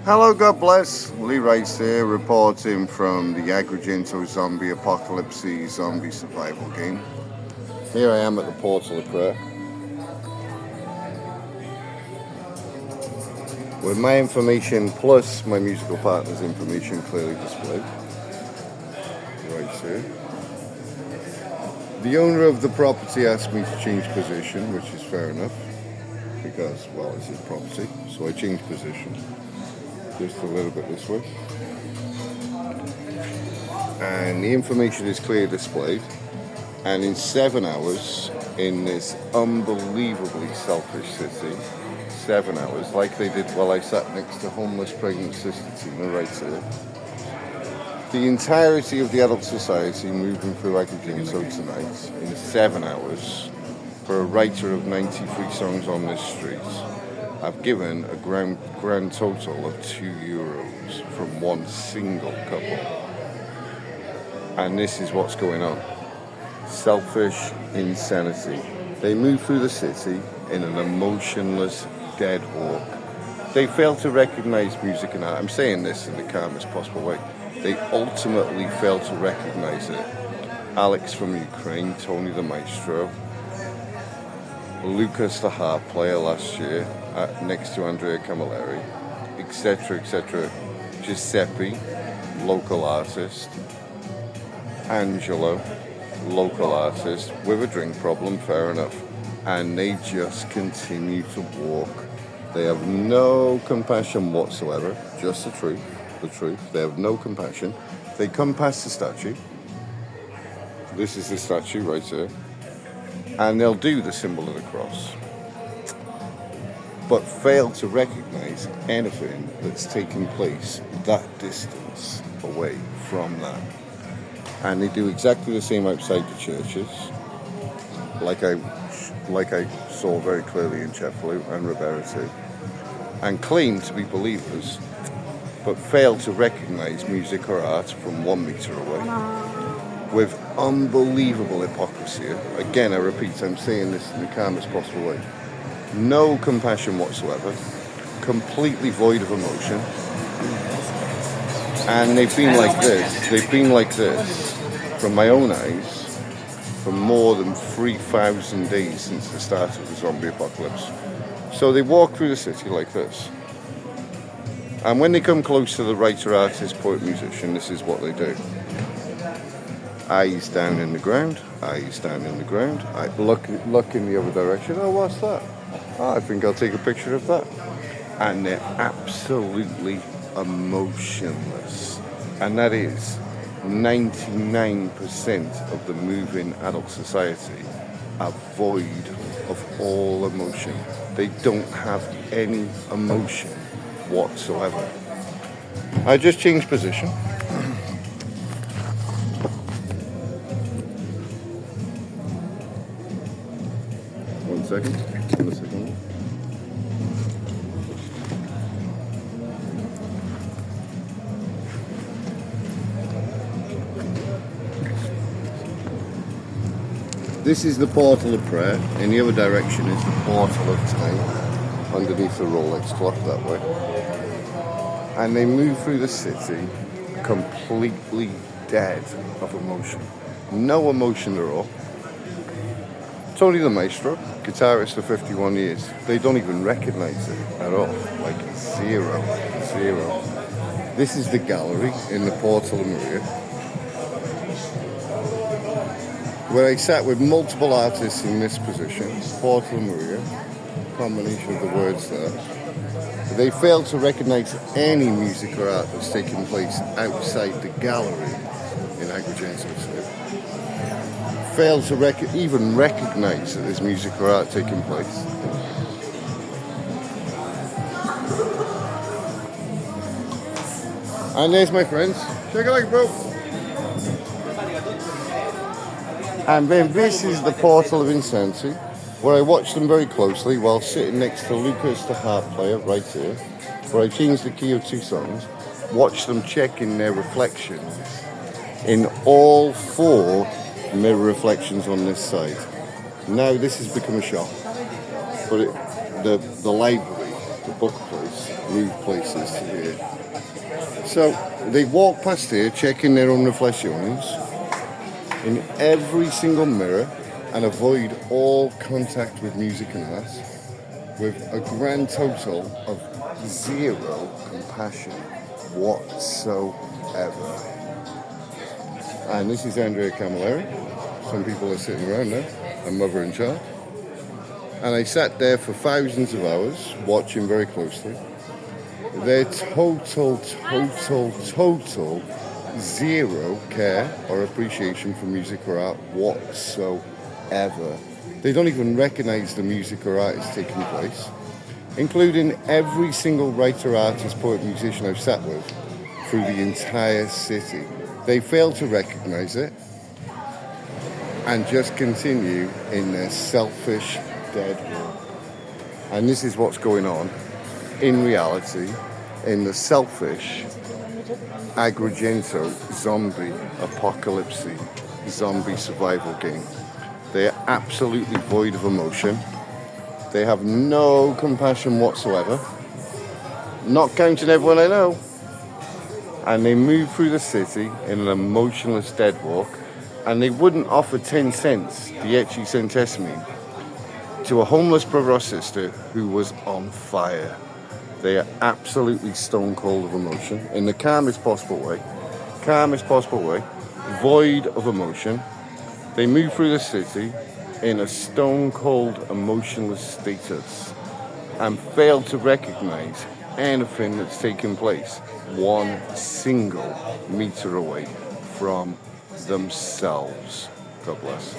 Hello, God bless. Lee Rice here, reporting from the Agrigento zombie apocalypse zombie survival game. Here I am at the Portal of Prayer, with my information plus my musical partner's information clearly displayed. Right here. The owner of the property asked me to change position, which is fair enough, because, well, it's his property, so I changed position. Just a little bit this way. And the information is clearly displayed. And in 7 hours, in this unbelievably selfish city, 7 hours, like they did while I sat next to homeless pregnant sister Tina right here, the entirety of the adult society moving through Agrigento tonight in 7 hours for a writer of 93 songs on this street. I've given a grand total of €2 from one single couple. And this is what's going on. Selfish insanity. They move through the city in an emotionless, dead walk. They fail to recognize music and art. I'm saying this in the calmest possible way. They ultimately fail to recognize it. Alex from Ukraine, Tony the Maestro, Lucas the harp player last year, next to Andrea Camilleri, etc., etc. Giuseppe, local artist. Angelo, local artist, with a drink problem, fair enough. And they just continue to walk. They have no compassion whatsoever, just the truth. They have no compassion. They come past the statue. This is the statue right here. And they'll do the symbol of the cross, but fail to recognize anything that's taking place that distance away from that. And they do exactly the same outside the churches, like I saw very clearly in Cefalù and Roberto, and claim to be believers, but fail to recognize music or art from 1 meter away. With unbelievable hypocrisy. Again, I repeat, I'm saying this in the calmest possible way. No compassion whatsoever, completely void of emotion. And they've been like this from my own eyes for more than 3,000 days since the start of the zombie apocalypse. So they walk through the city like this. And when they come close to the writer, artist, poet, musician, this is what they do. Eyes down in the ground, eyes down in the ground. I look in the other direction. Oh, what's that? Oh, I think I'll take a picture of that. And they're absolutely emotionless. And that is 99% of the moving adult society are void of all emotion. They don't have any emotion whatsoever. I just changed position. One second. This is the Portal of Prayer. In the other direction is the Portal of Time, underneath the Rolex clock that way. And they move through the city completely dead of emotion. No emotion at all. Tony the Maestro, guitarist for 51 years. They don't even recognize it at all. Like zero. This is the gallery in the Portal of Maria, where I sat with multiple artists in this position. Portal of Maria, combination of the words there. They fail to recognize any music or art that's taking place outside the gallery in Agrigento. Fail to even recognize that there's music or art taking place. And there's my friends. Shake it like, bro. And then this is the Portal of Insanity, where I watched them very closely while sitting next to Lucas, the harp player, right here, where I changed the key of 2 songs, watched them checking their reflections in all 4 mirror reflections on this side. Now this has become a shop, but the library the book place, move places to here. So they walk past here, checking their own reflections in every single mirror and avoid all contact with music and art, with a grand total of zero compassion whatsoever. And this is Andrea Camilleri. Some people are sitting around now, a mother in child. And I sat there for thousands of hours, watching very closely. Their total zero care or appreciation for music or art whatsoever. They don't even recognize the music or art is taking place, including every single writer, artist, poet, musician I've sat with through the entire city. They fail to recognize it and just continue in their selfish, dead world. And this is what's going on in reality in the selfish Agrigento zombie apocalypse, zombie survival game. They are absolutely void of emotion. They have no compassion whatsoever, not counting everyone I know. And they move through the city in an emotionless dead walk, and they wouldn't offer 10 cents, dieci centesimi, to a homeless brother or sister who was on fire. They are absolutely stone cold of emotion in the calmest possible way, void of emotion. They move through the city in a stone cold emotionless status and fail to recognize anything that's taking place 1 single meter away from themselves. God bless.